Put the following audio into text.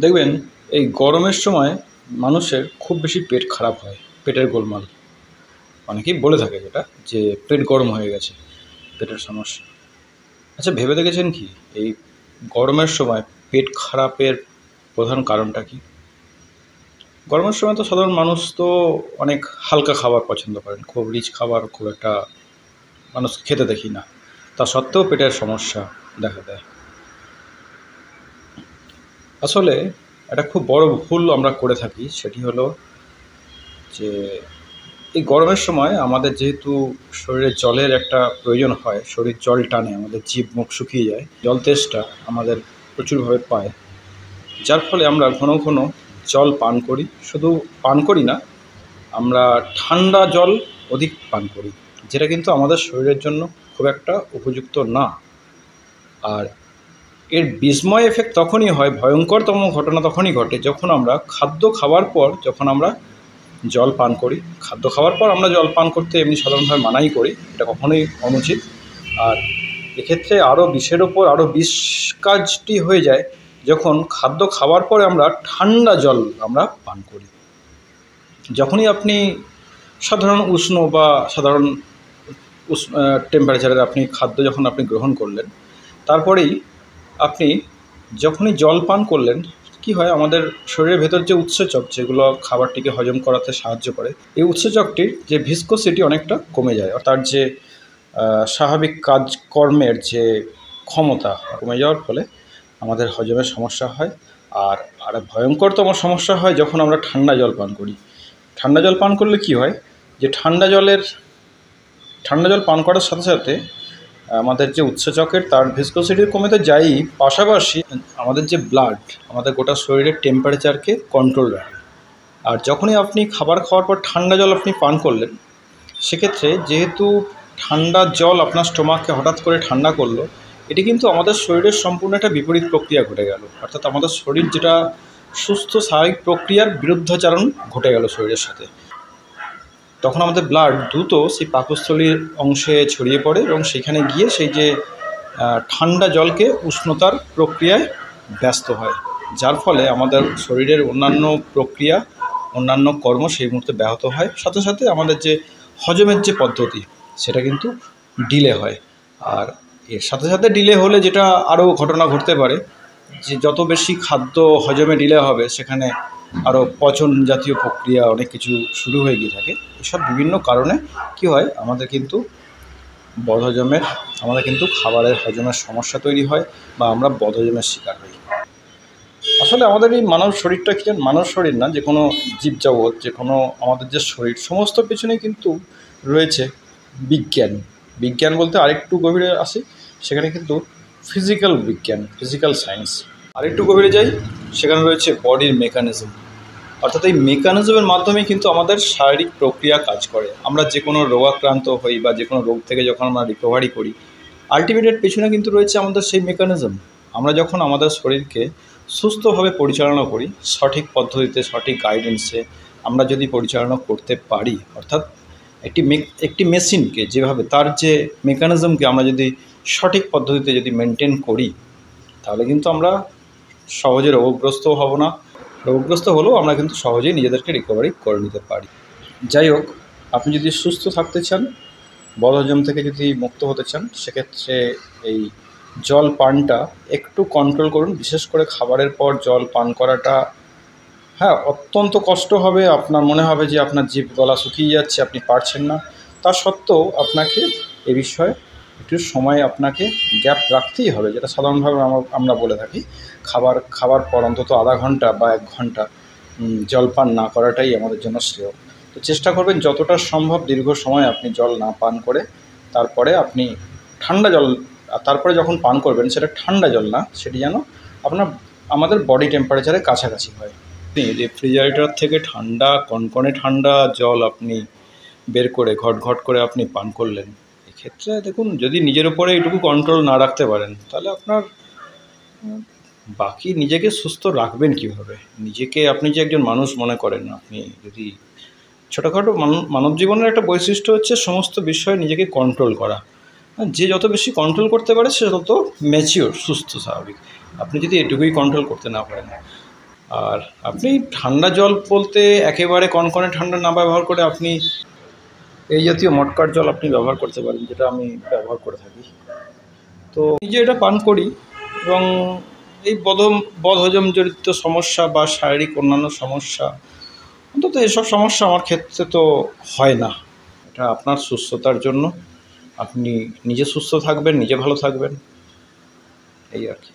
দেখবেন এই গরমের সময় মানুষের খুব বেশি পেট খারাপ হয়, পেটের গোলমাল। অনেকেই বলে থাকে যেটা যে পেট গরম হয়ে গেছে, পেটের সমস্যা। আচ্ছা, ভেবে দেখেছেন কি এই গরমের সময় পেট খারাপের প্রধান কারণটা কি? গরমের সময় তো সাধারণ মানুষ তো অনেক হালকা খাবার পছন্দ করেন, খুব রিচ খাবার খুব একটা মানুষ খেতে দেখি না। তা সত্ত্বেও পেটের সমস্যা দেখা দেয়। আসলে একটা খুব বড় ভুল আমরা করে থাকি, সেটি হলো যে এই গরমের সময় আমাদের যেহেতু শরীরে জলের একটা প্রয়োজন হয়, শরীর জল টানে, আমাদের জিভ মুখ শুকিয়ে যায়, জল তেষ্টা আমাদের প্রচুরভাবে পায়। যার ফলে আমরা ঘন ঘন জল পান করি। শুধু পান করি না, আমরা ঠান্ডা জল অধিক পান করি, যেটা কিন্তু আমাদের শরীরের জন্য খুব একটা উপযুক্ত না। আর এর বিস্ময় এফেক্ট তখনই হয়, ভয়ঙ্করতম ঘটনা তখনই ঘটে যখন আমরা খাদ্য খাওয়ার পর যখন আমরা জল পান করি। খাদ্য খাওয়ার পর আমরা জল পান করতে এমনি সাধারণভাবে মানাই করি, এটা কখনোই অনুচিত। আর এক্ষেত্রে আরও বিষের ওপর আরও বিষ কাজটি হয়ে যায় যখন খাদ্য খাওয়ার পরে আমরা ঠান্ডা জল আমরা পান করি। যখনই আপনি সাধারণ উষ্ণ বা সাধারণ টেম্পারেচারের আপনি খাদ্য যখন আপনি গ্রহণ করলেন, তারপরেই আপনি যখনই জল পান করলেন, কি হয়, আমাদের শরীরের ভেতর যে উৎসেচক যেগুলো খাবারটিকে হজম করাতে সাহায্য করে, এই উৎসেচকটির যে ভিসকোসিটি অনেকটা কমে যায়, অর্থাৎ যে স্বাভাবিক কাজকর্মের যে ক্ষমতা কমে যাওয়ার ফলে আমাদের হজমের সমস্যা হয়। আর আর ভয়ঙ্করতম সমস্যা হয় যখন আমরা ঠান্ডা জল পান করি। ঠান্ডা জল পান করলে কি হয়, যে ঠান্ডা জল পান করার সাথে সাথে আমাদের যে উৎসেচকের তার ভিসকোসিটি কমে তো যায়ই, পাশাপাশি আমাদের যে ব্লাড, আমাদের গোটা শরীরের টেম্পারেচারকে কন্ট্রোল রাখে। আর যখনই আপনি খাবার খাওয়ার পর ঠান্ডা জল আপনি পান করলেন, সেক্ষেত্রে যেহেতু ঠান্ডা জল আপনার স্টোমাককে হঠাৎ করে ঠান্ডা করলো, এটি কিন্তু আমাদের শরীরের সম্পূর্ণ একটা বিপরীত প্রক্রিয়া ঘটে গেল। অর্থাৎ আমাদের শরীর যেটা সুস্থ স্বাভাবিক প্রক্রিয়ার বিরুদ্ধাচরণ ঘটে গেল শরীরের সাথে। তখন আমাদের ব্লাড দ্রুত সেই পাকস্থলীর অংশে ছড়িয়ে পড়ে এবং সেখানে গিয়ে সেই যে ঠান্ডা জলকে উষ্ণতার প্রক্রিয়ায় ব্যস্ত হয়, যার ফলে আমাদের শরীরের অন্যান্য প্রক্রিয়া, অন্যান্য কর্ম সেই মুহূর্তে ব্যাহত হয়। সাথে সাথে আমাদের যে হজমের যে পদ্ধতি, সেটা কিন্তু ডিলে হয়। আর এর সাথে সাথে ডিলে হলে যেটা আরও ঘটনা ঘটতে পারে, যে যত বেশি খাদ্য হজমে ডিলে হবে, সেখানে আরও পচন জাতীয় প্রক্রিয়া অনেক কিছু শুরু হয়ে গিয়ে থাকে। এসব বিভিন্ন কারণে কি হয়, আমাদের কিন্তু বদহজমের, আমাদের কিন্তু খাবারের হজমের সমস্যা তৈরি হয় বা আমরা বদহজমের শিকার হই। আসলে আমাদের এই মানব শরীরটা কি, মানব শরীর না, যে কোনো জীবজগৎ, যে কোনো আমাদের যে শরীর, সমস্ত পেছনেই কিন্তু রয়েছে বিজ্ঞান। বিজ্ঞান বলতে আরেকটু গভীরে আসি, সেখানে কিন্তু ফিজিক্যাল বিজ্ঞান, ফিজিক্যাল সায়েন্স। আরেকটু গভীরে যাই, সেখানে রয়েছে বডির মেকানিজম। অর্থাৎ এই মেকানিজমের মাধ্যমে কিন্তু আমাদের শারীরিক প্রক্রিয়া কাজ করে। আমরা যে কোনো রোগাক্রান্ত হই বা যে কোনো রোগ থেকে যখন আমরা রিকভারি করি, আলটিমেটের পেছনে কিন্তু রয়েছে আমাদের সেই মেকানিজম। আমরা যখন আমাদের শরীরকে সুস্থভাবে পরিচালনা করি, সঠিক পদ্ধতিতে, সঠিক গাইডেন্সে আমরা যদি পরিচালনা করতে পারি, অর্থাৎ একটি মেশিনকে যেভাবে তার যে মেকানিজমকে আমরা যদি সঠিক পদ্ধতিতে যদি মেনটেন করি, তাহলে কিন্তু আমরা সহজে রোগগ্রস্ত হব না। রোগগ্রস্ত হলেও আমরা কিন্তু সহজেই নিজেদেরকে রিকভারি করে নিতে পারি। যাই হোক, আপনি যদি সুস্থ থাকতে চান, বদহজম থেকে যদি মুক্ত হতে চান, সেক্ষেত্রে এই জল পানটা একটু কন্ট্রোল করুন। বিশেষ করে খাবারের পর জল পান করাটা, হ্যাঁ, অত্যন্ত কষ্ট হবে। আপনার মনে হবে যে আপনার জিভ গলা শুকিয়ে যাচ্ছে, আপনি পারছেন না। তা সত্ত্বেও আপনাকে এ বিষয়ে একটু সময়, আপনাকে গ্যাপ রাখতেই হবে, যেটা সাধারণভাবে আমরা বলে থাকি খাবার পর অন্তত আধা ঘন্টা বা 1 ঘন্টা জল পান না করাটাই আমাদের জন্য শ্রেয়। তো চেষ্টা করবেন যতটা সম্ভব দীর্ঘ সময় আপনি জল না পান করে, তারপরে আপনি ঠান্ডা জল, তারপরে যখন পান করবেন সেটা ঠান্ডা জল না, সেটি যেন আমাদের বডি টেম্পারেচারের কাছাকাছি হয়। আপনি রেফ্রিজারেটর থেকে ঠান্ডা, কনকনে ঠান্ডা জল আপনি বের করে ঘট ঘট করে আপনি পান করলেন। এক্ষেত্রে দেখুন, যদি নিজের উপরে এইটুকু কন্ট্রোল না রাখতে পারেন, তাহলে আপনার বাকি নিজেকে সুস্থ রাখবেন কীভাবে? নিজেকে আপনি যে একজন মানুষ মনে করেন, আপনি যদি ছোটোখাটো মানব জীবনের একটা বৈশিষ্ট্য হচ্ছে সমস্ত বিষয়ে নিজেকে কন্ট্রোল করা। যে যত বেশি কন্ট্রোল করতে পারে সে তত ম্যাচিওর, সুস্থ, স্বাভাবিক। আপনি যদি এটুকুই কন্ট্রোল করতে না পারেন, আর আপনি ঠান্ডা জল বলতে একেবারে কনকনে ঠান্ডা না ব্যবহার করে আপনি এই জাতীয় মটকার জল আপনি ব্যবহার করতে পারেন, যেটা আমি ব্যবহার করে থাকি। তো নিজে এটা পান করি এবং এই বদহজম জনিত সমস্যা বা শারীরিক অন্যান্য সমস্যা, অন্তত এসব সমস্যা আমার ক্ষেত্রে তো হয় না। এটা আপনার সুস্থতার জন্য, আপনি নিজে সুস্থ থাকবেন, নিজে ভালো থাকবেন, এই আর কি।